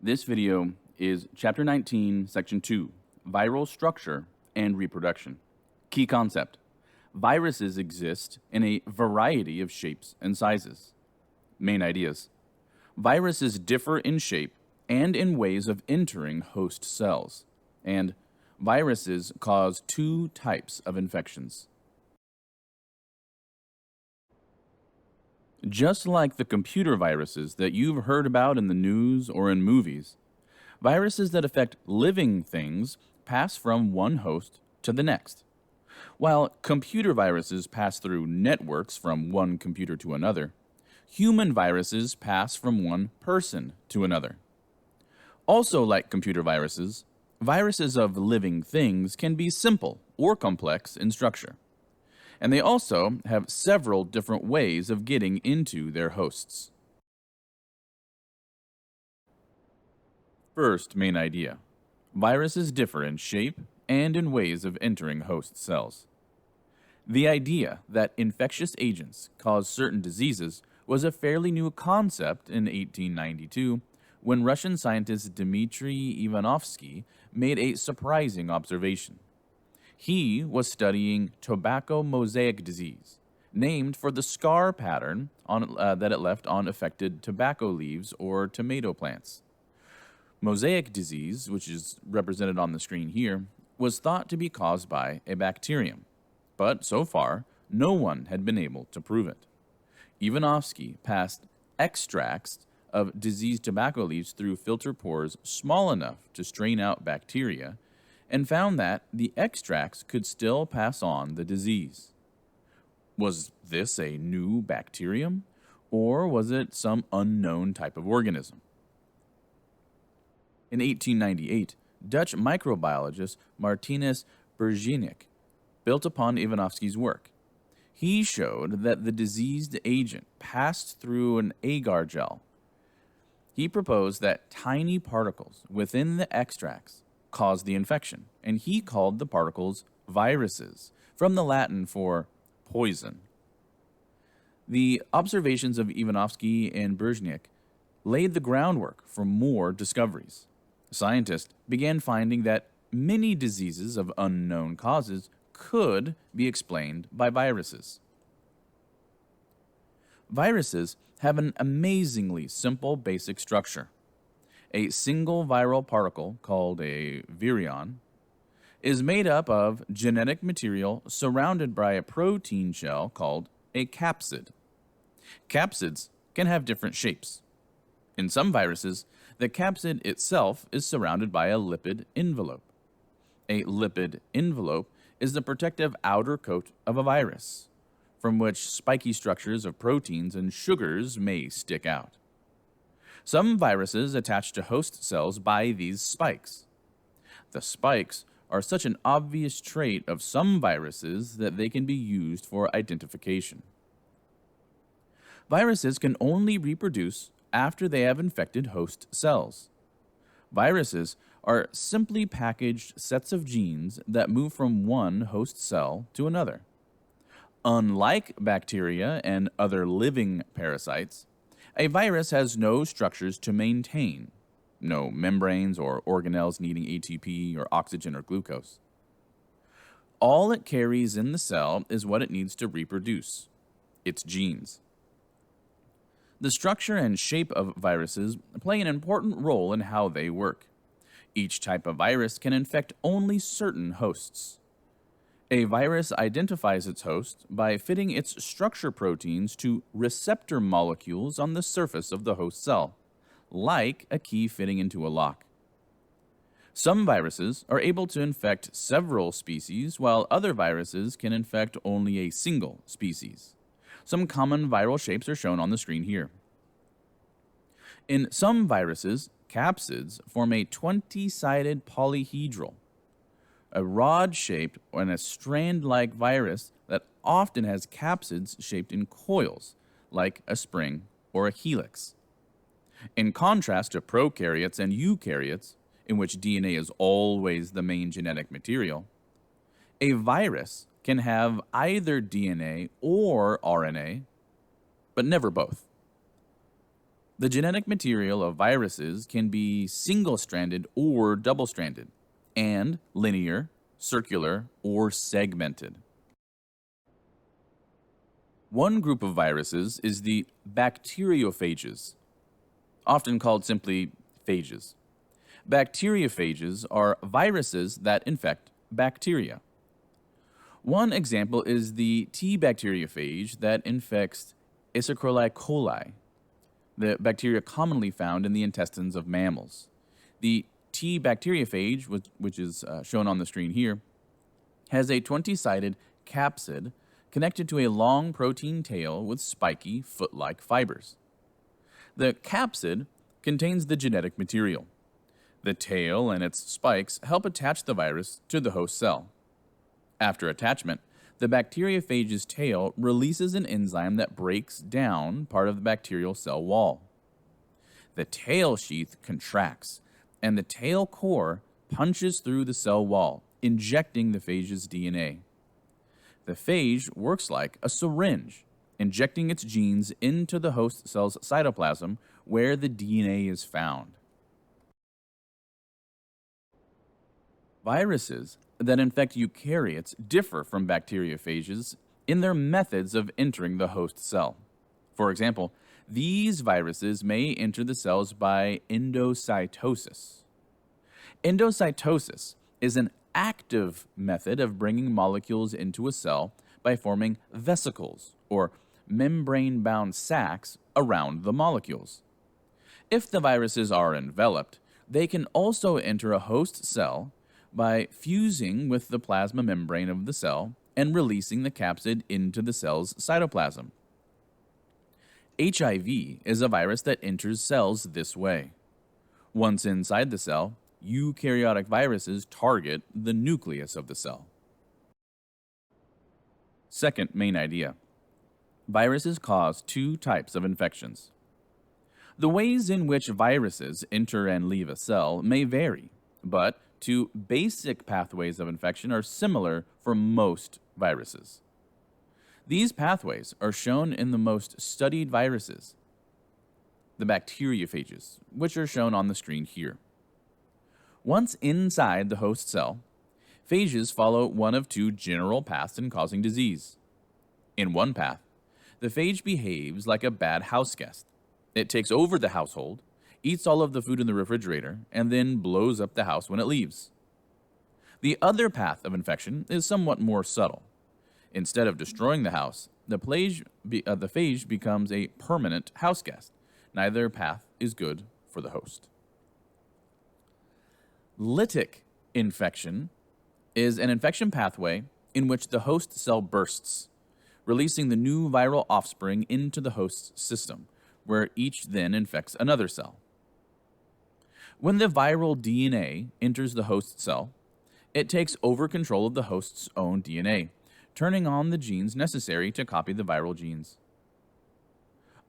This video is Chapter 19, Section 2, Viral Structure and Reproduction. Key concept: viruses exist in a variety of shapes and sizes. Main ideas: viruses differ in shape and in ways of entering host cells, and viruses cause two types of infections. Just like the computer viruses that you've heard about in the news or in movies, viruses that affect living things pass from one host to the next. While computer viruses pass through networks from one computer to another, human viruses pass from one person to another. Also, like computer viruses, viruses of living things can be simple or complex in structure, and they also have several different ways of getting into their hosts. First main idea: viruses differ in shape and in ways of entering host cells. The idea that infectious agents cause certain diseases was a fairly new concept in 1892 when Russian scientist Dmitry Ivanovsky made a surprising observation. He was studying tobacco mosaic disease, named for the scar pattern that it left on affected tobacco leaves or tomato plants. Mosaic disease, which is represented on the screen here, was thought to be caused by a bacterium, but so far, no one had been able to prove it. Ivanovsky passed extracts of diseased tobacco leaves through filter pores small enough to strain out bacteria, and found that the extracts could still pass on the disease. Was this a new bacterium, or was it some unknown type of organism? In 1898, Dutch microbiologist Martinus Bergenic built upon Ivanovsky's work. He showed that the diseased agent passed through an agar gel. He proposed that tiny particles within the extracts caused the infection, and he called the particles viruses, from the Latin for poison. The observations of Ivanovsky and Bergenic laid the groundwork for more discoveries. Scientists began finding that many diseases of unknown causes could be explained by viruses. Viruses have an amazingly simple basic structure. A single viral particle, called a virion, is made up of genetic material surrounded by a protein shell called a capsid. Capsids can have different shapes. In some viruses, the capsid itself is surrounded by a lipid envelope. A lipid envelope is the protective outer coat of a virus, from which spiky structures of proteins and sugars may stick out. Some viruses attach to host cells by these spikes. The spikes are such an obvious trait of some viruses that they can be used for identification. Viruses can only reproduce after they have infected host cells. Viruses are simply packaged sets of genes that move from one host cell to another. Unlike bacteria and other living parasites, a virus has no structures to maintain, no membranes or organelles needing ATP or oxygen or glucose. All it carries in the cell is what it needs to reproduce: its genes. The structure and shape of viruses play an important role in how they work. Each type of virus can infect only certain hosts. A virus identifies its host by fitting its structure proteins to receptor molecules on the surface of the host cell, like a key fitting into a lock. Some viruses are able to infect several species, while other viruses can infect only a single species. Some common viral shapes are shown on the screen here. In some viruses, capsids form a 20-sided polyhedral, a rod-shaped and a strand-like virus that often has capsids shaped in coils, like a spring or a helix. In contrast to prokaryotes and eukaryotes, in which DNA is always the main genetic material, a virus can have either DNA or RNA, but never both. The genetic material of viruses can be single-stranded or double-stranded, and linear, circular, or segmented. One group of viruses is the bacteriophages, often called simply phages. Bacteriophages are viruses that infect bacteria. One example is the T bacteriophage that infects Escherichia coli, the bacteria commonly found in the intestines of mammals. The T bacteriophage, which is shown on the screen here, has a 20-sided capsid connected to a long protein tail with spiky, foot-like fibers. The capsid contains the genetic material. The tail and its spikes help attach the virus to the host cell. After attachment, the bacteriophage's tail releases an enzyme that breaks down part of the bacterial cell wall. The tail sheath contracts, and the tail core punches through the cell wall, injecting the phage's DNA. The phage works like a syringe, injecting its genes into the host cell's cytoplasm where the DNA is found. Viruses that infect eukaryotes differ from bacteriophages in their methods of entering the host cell. For example, these viruses may enter the cells by endocytosis. Endocytosis is an active method of bringing molecules into a cell by forming vesicles, or membrane-bound sacs, around the molecules. If the viruses are enveloped, they can also enter a host cell by fusing with the plasma membrane of the cell and releasing the capsid into the cell's cytoplasm. HIV is a virus that enters cells this way. Once inside the cell, eukaryotic viruses target the nucleus of the cell. Second main idea. Viruses cause two types of infections. The ways in which viruses enter and leave a cell may vary, but two basic pathways of infection are similar for most viruses. These pathways are shown in the most studied viruses, the bacteriophages, which are shown on the screen here. Once inside the host cell, phages follow one of two general paths in causing disease. In one path, the phage behaves like a bad house guest. It takes over the household, eats all of the food in the refrigerator, and then blows up the house when it leaves. The other path of infection is somewhat more subtle. Instead of destroying the house, the phage becomes a permanent house guest. Neither path is good for the host. Lytic infection is an infection pathway in which the host cell bursts, releasing the new viral offspring into the host's system, where each then infects another cell. When the viral DNA enters the host cell, it takes over control of the host's own DNA, turning on the genes necessary to copy the viral genes.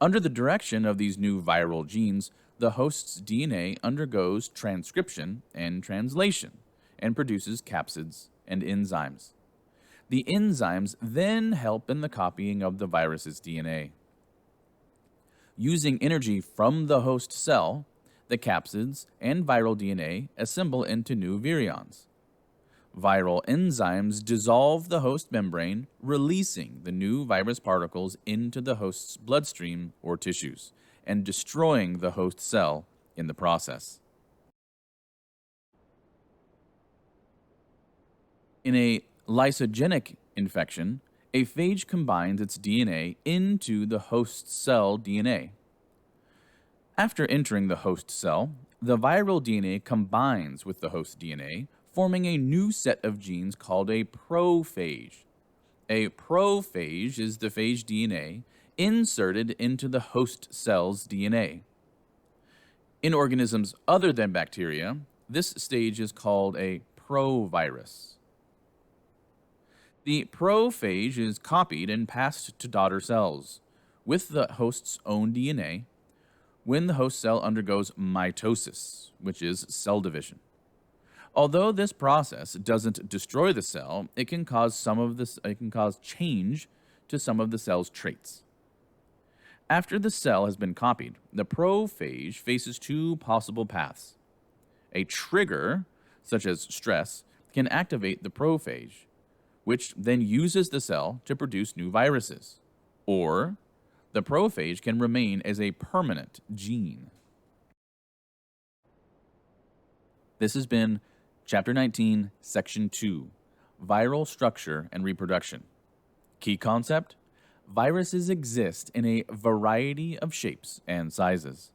Under the direction of these new viral genes, the host's DNA undergoes transcription and translation and produces capsids and enzymes. The enzymes then help in the copying of the virus's DNA. Using energy from the host cell, the capsids and viral DNA assemble into new virions. Viral enzymes dissolve the host membrane, releasing the new virus particles into the host's bloodstream or tissues, and destroying the host cell in the process. In a lysogenic infection, a phage combines its DNA into the host cell DNA. After entering the host cell, the viral DNA combines with the host DNA, forming a new set of genes called a prophage. A prophage is the phage DNA inserted into the host cell's DNA. In organisms other than bacteria, this stage is called a provirus. The prophage is copied and passed to daughter cells with the host's own DNA when the host cell undergoes mitosis, which is cell division. Although this process doesn't destroy the cell, it can cause change to some of the cell's traits. After the cell has been copied, the prophage faces two possible paths. A trigger, such as stress, can activate the prophage, which then uses the cell to produce new viruses. Or the prophage can remain as a permanent gene. This has been Chapter 19, Section 2, Viral Structure and Reproduction. Key concept: viruses exist in a variety of shapes and sizes.